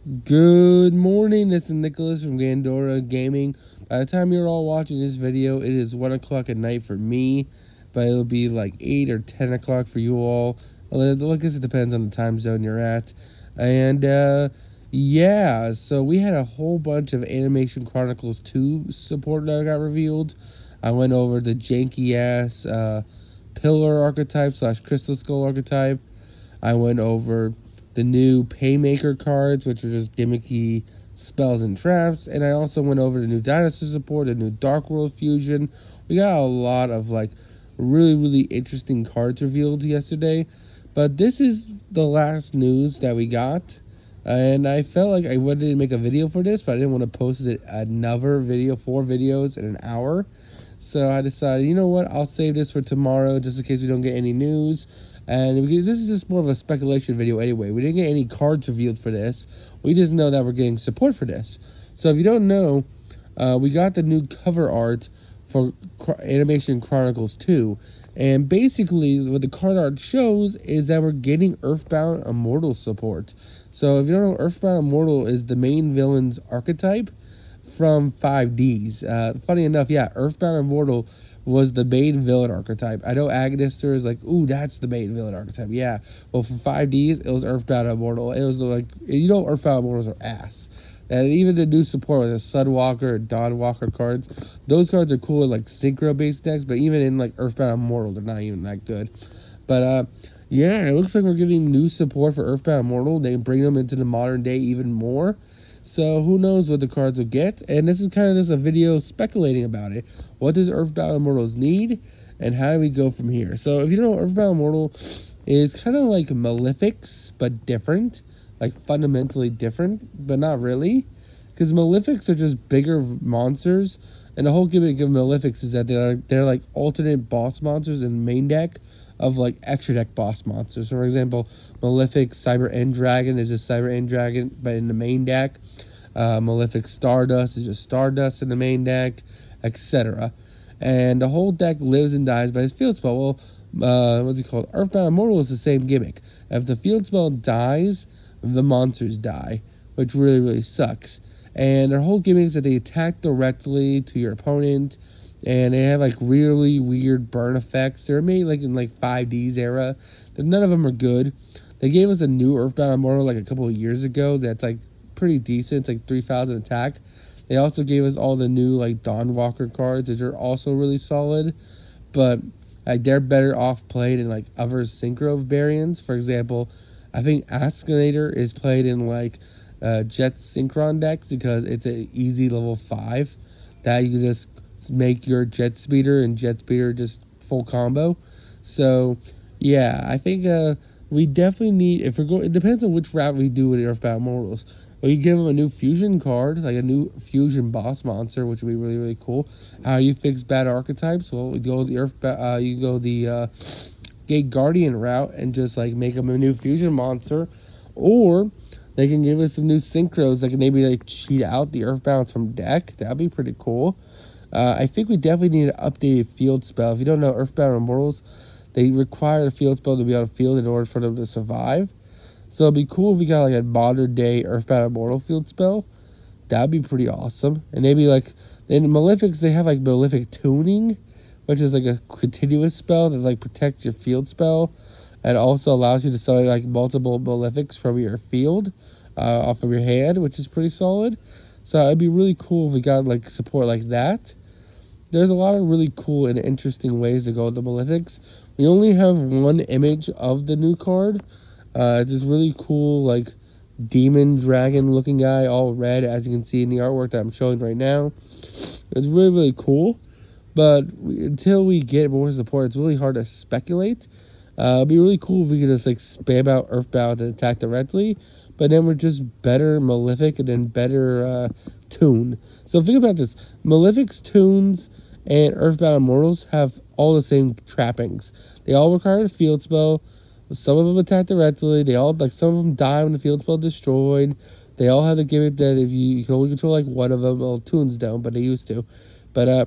Good morning, this is Nicholas from Gandora Gaming. By the time you're all watching this video, it is 1 o'clock at night for me, but it'll be like 8 or 10 o'clock for you all. Well, I guess it depends on the time zone you're at. And, yeah, so we had a whole bunch of Animation Chronicles 2 support that got revealed. I went over the janky-ass Pillar archetype / Crystal Skull archetype. I went over the new Paymaker cards, which are just gimmicky spells and traps, and I also went over the new Dynasty support, the new Dark World fusion. We got a lot of like really interesting cards revealed yesterday, but this is the last news that we got, and I felt like I wanted to make a video for this, but I didn't want to post it another video, 4 videos in an hour. So I decided, you know what, I'll save this for tomorrow just in case we don't get any news. And this is just more of a speculation video anyway. We didn't get any cards revealed for this. We just know that we're getting support for this. So if you don't know, we got the new cover art for Animation Chronicles 2. And basically what the card art shows is that we're getting Earthbound Immortal support. So if you don't know, Earthbound Immortal is the main villain's archetype from 5Ds. Funny enough, yeah, Earthbound Immortal was the main villain archetype. I know Agnister is like, ooh, that's the main villain archetype. Yeah, well, for 5Ds, it was Earthbound Immortal. It was like, you know, Earthbound Immortals are ass. And even the new support with the Sunwalker and Dawnwalker cards, those cards are cool in like synchro-based decks, but even in like Earthbound Immortal, they're not even that good. But yeah, it looks like we're getting new support for Earthbound Immortal. They bring them into the modern day even more. So who knows what the cards will get, and this is kind of just a video speculating about it. What does Earthbound Immortals need, and how do we go from here? So if you don't know, Earthbound Immortal is kind of like Malefics, but different. Like fundamentally different, but not really. Because Malefics are just bigger monsters, and the whole gimmick of Malefics is that they're like alternate boss monsters in the main deck of like extra deck boss monsters. So for example, Malefic Cyber End Dragon is just Cyber End Dragon, but in the main deck. Malefic Stardust is just Stardust in the main deck, etc. And the whole deck lives and dies by his field spell. Well, what's it called? Earthbound Immortal is the same gimmick. If the field spell dies, the monsters die, which really sucks. And their whole gimmick is that they attack directly to your opponent, and they have like really weird burn effects. They're made like in like 5Ds era. None of them are good. They gave us a new Earthbound Immortal like a couple of years ago that's like pretty decent. It's like 3,000 attack. They also gave us all the new like Dawnwalker cards, which are also really solid, but like they're better off played in like other synchro variants. For example, I think Ascanator is played in like Jet Synchron decks because it's an easy level 5 that you can just make your Jet Speeder and Jet Speeder just full combo. So yeah, I think we definitely need, if we're going, it depends on which route we do with Earthbound Immortals. We give them a new fusion card, like a new fusion boss monster, which would be really cool. How you fix bad archetypes? Well, you go the Gate Guardian route and just like make them a new fusion monster, or they can give us some new synchros that can maybe like cheat out the Earthbound from deck. That'd be pretty cool. I think we definitely need an updated field spell. If you don't know, Earthbound Immortals, they require a field spell to be on the field in order for them to survive. So it'd be cool if we got like a modern day Earthbound Immortal field spell. That'd be pretty awesome. And maybe like in Malefics, they have like Malefic Tuning, which is like a continuous spell that like protects your field spell and also allows you to summon like multiple Malefics from your field off of your hand, which is pretty solid. So it'd be really cool if we got like support like that. There's a lot of really cool and interesting ways to go with the Malefics. We only have one image of the new card. This really cool like demon dragon looking guy, all red, as you can see in the artwork that I'm showing right now. It's really cool, but until we get more support, it's really hard to speculate. It'd be really cool if we could just like spam out Earthbound and attack directly, but then we're just better Malefic and then better Tune. So think about this: Malefic's tunes and Earthbound Immortals have all the same trappings. They all require a field spell. Some of them attack directly. They all, like, some of them die when the field spell is destroyed. They all have the gimmick that if you can only control like one of them, well, Tunes don't, but they used to. But I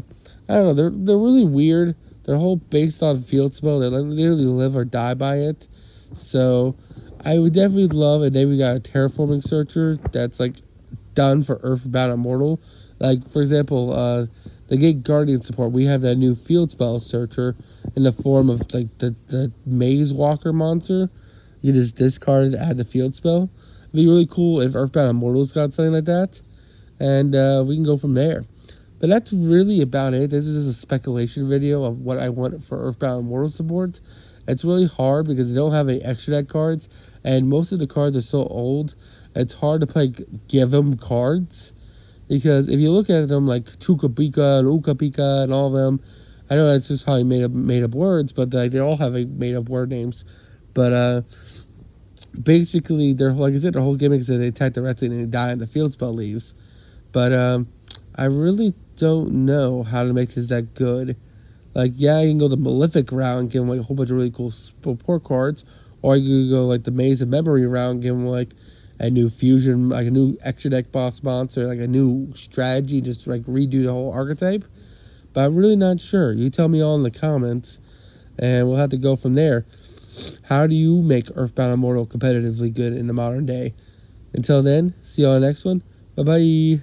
don't know. They're really weird. They're all based on field spell. They literally live or die by it. So I would definitely love, and then we got a terraforming searcher that's like done for Earthbound Immortal. Like for example, the Gate Guardian support, we have that new field spell searcher in the form of like the Maze Walker monster. You just discard it, add the field spell. It'd be really cool if Earthbound Immortal's got something like that, and we can go from there. But that's really about it. This is just a speculation video of what I want for Earthbound Immortal support. It's really hard because they don't have any extra deck cards, and most of the cards are so old, it's hard to like give them cards. Because if you look at them like Chukapika and Ukapika and all of them, I know that's just how he made up words, but they all have made up word names. But basically, like I said, their whole gimmick is that they attack directly and they die and the field spell leaves. But I really don't know how to make this that good. Like, yeah, you can go the Malefic route and give them like a whole bunch of really cool support cards, or you could go like the Maze of Memory route and give them like a new fusion, like a new extra deck boss monster, like a new strategy, just to, like redo the whole archetype. But I'm really not sure. You tell me all in the comments, and we'll have to go from there. How do you make Earthbound Immortal competitively good in the modern day? Until then, see you on the next one. Bye bye.